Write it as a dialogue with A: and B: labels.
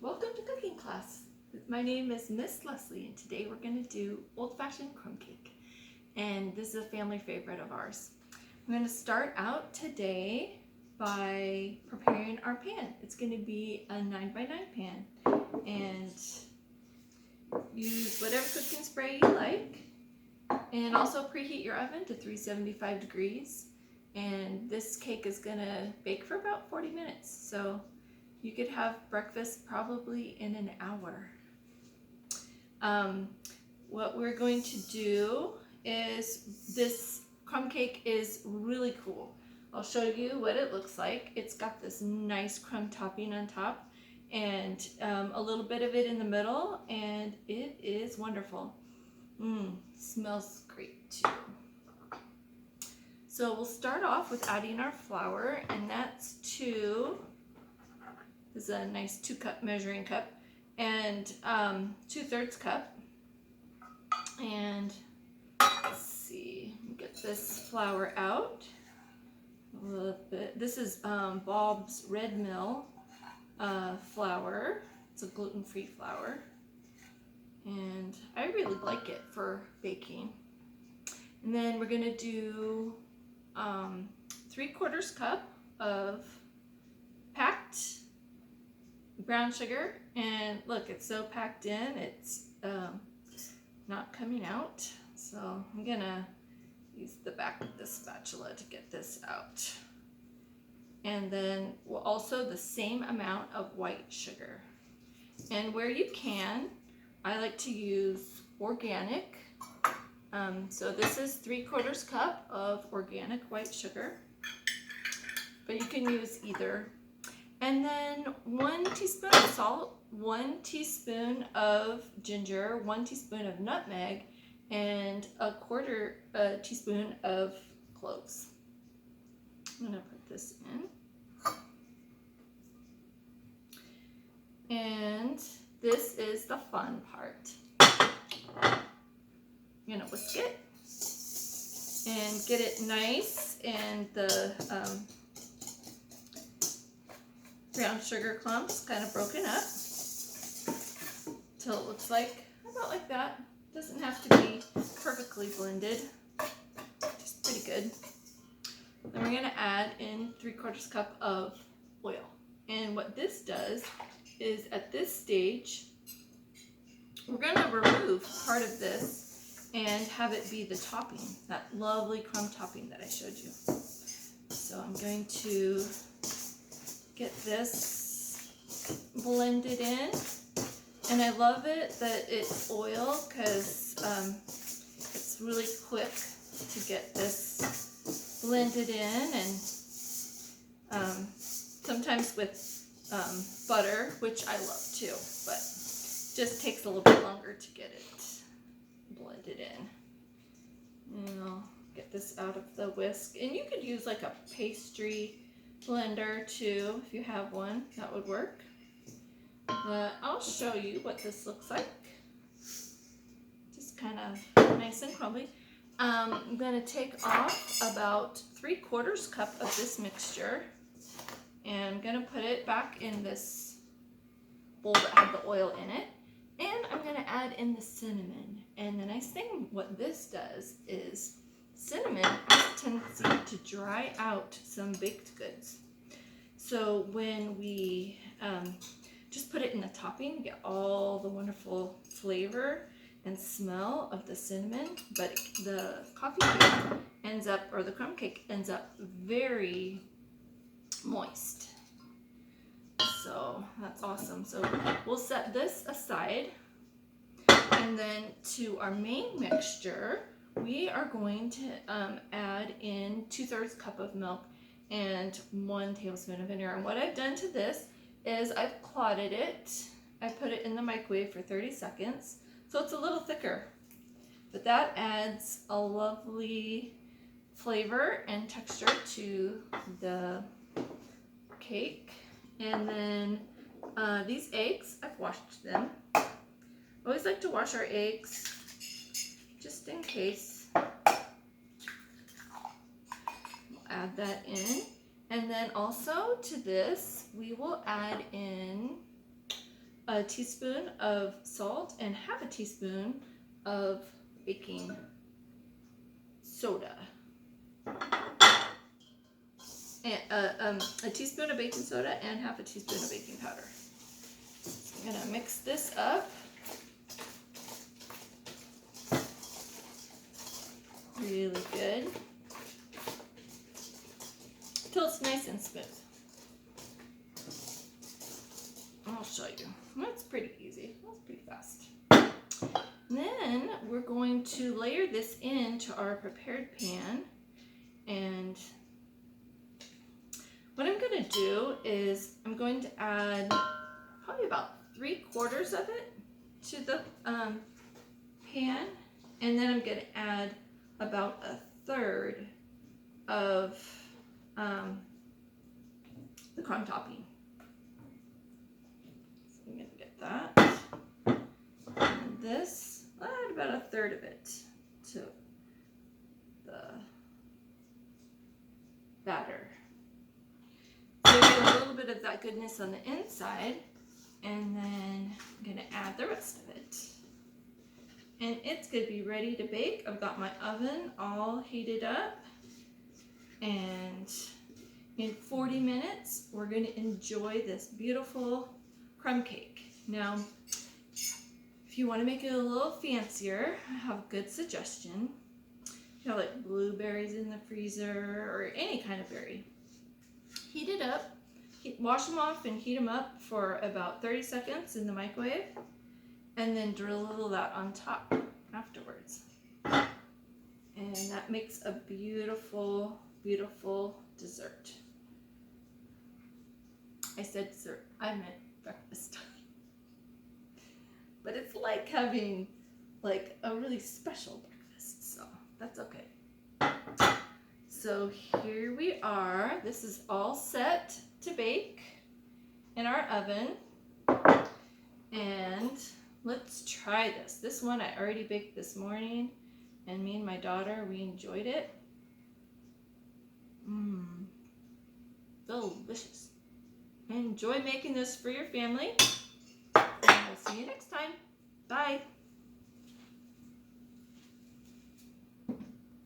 A: Welcome to cooking class. My name is Miss Leslie and today we're going to do old-fashioned crumb cake, and this is a family favorite of ours. I'm going to start out today by preparing our pan. It's going to be a 9x9 pan, and use whatever cooking spray you like, and also preheat your oven to 375 degrees. And this cake is going to bake for about 40 minutes, so you could have breakfast probably in an hour. What we're going to do is, this crumb cake is really cool. I'll show you what it looks like. It's got this nice crumb topping on top and a little bit of it in the middle, and it is wonderful. Smells great too. So we'll start off with adding our flour, and that's this is a nice 2-cup measuring cup, and 2/3 cup. And let's see, get this flour out a little bit. This is Bob's Red Mill flour. It's a gluten-free flour, and I really like it for baking. And then we're gonna do 3/4 cup of packed brown sugar, and look, it's so packed in, it's not coming out. So I'm gonna use the back of this spatula to get this out. And then we'll also the same amount of white sugar. And where you can, I like to use organic. So this is 3/4 cup of organic white sugar, but you can use either. And then 1 teaspoon of salt, 1 teaspoon of ginger, 1 teaspoon of nutmeg, and 1/4 teaspoon of cloves. I'm gonna put this in. And this is the fun part. I'm gonna whisk it and get it nice, and the brown sugar clumps kind of broken up till it looks like about like that. Doesn't have to be perfectly blended, just pretty good. Then we're gonna add in 3/4 cup of oil. And what this does is, at this stage, we're gonna remove part of this and have it be the topping, that lovely crumb topping that I showed you. So I'm going to get this blended in, and I love it that it's oil because it's really quick to get this blended in. And sometimes with butter, which I love too, but it just takes a little bit longer to get it blended in. And I'll get this out of the whisk, and you could use like a pastry blender too if you have one, that would work. But I'll show you what this looks like. Just kind of nice and crumbly. I'm going to take off about 3/4 cup of this mixture, and I'm going to put it back in this bowl that had the oil in it, and I'm going to add in the cinnamon. And the nice thing what this does is, cinnamon has a tendency to dry out some baked goods. So when we just put it in the topping, you get all the wonderful flavor and smell of the cinnamon, but the coffee cake ends up, or the crumb cake ends up very moist. So that's awesome. So we'll set this aside, and then to our main mixture, we are going to add in 2/3 cup of milk and 1 tablespoon of vinegar. And what I've done to this is I've clotted it. I put it in the microwave for 30 seconds, so it's a little thicker. But that adds a lovely flavor and texture to the cake. And then these eggs, I've washed them. I always like to wash our eggs just in case. We'll add that in. And then also to this, we will add in a teaspoon of salt and half a teaspoon of baking soda. And a teaspoon of baking soda and half a teaspoon of baking powder. So I'm gonna mix this up. Really good. Till it's nice and smooth. I'll show you. That's pretty easy. That's pretty fast. Then we're going to layer this into our prepared pan, and what I'm going to do is I'm going to add probably about 3/4 of it to the pan, and then I'm going to add about 1/3 of the crumb topping. So I'm going to get that. And this, I'll add about 1/3 of it to the batter. So I get a little bit of that goodness on the inside, and then I'm going to add the rest of it. And it's going to be ready to bake. I've got my oven all heated up, and in 40 minutes we're going to enjoy this beautiful crumb cake. Now, if you want to make it a little fancier, I have a good suggestion. You have like blueberries in the freezer or any kind of berry. Heat it up, wash them off and heat them up for about 30 seconds in the microwave, and then drizzle that on top afterwards. And that makes a beautiful, beautiful dessert. I said dessert, I meant breakfast. But it's like having like a really special breakfast, so that's okay. So here we are. This is all set to bake in our oven. And let's try this. This one I already baked this morning, and me and my daughter, we enjoyed it. Delicious. Enjoy making this for your family. And we'll see you next time. Bye.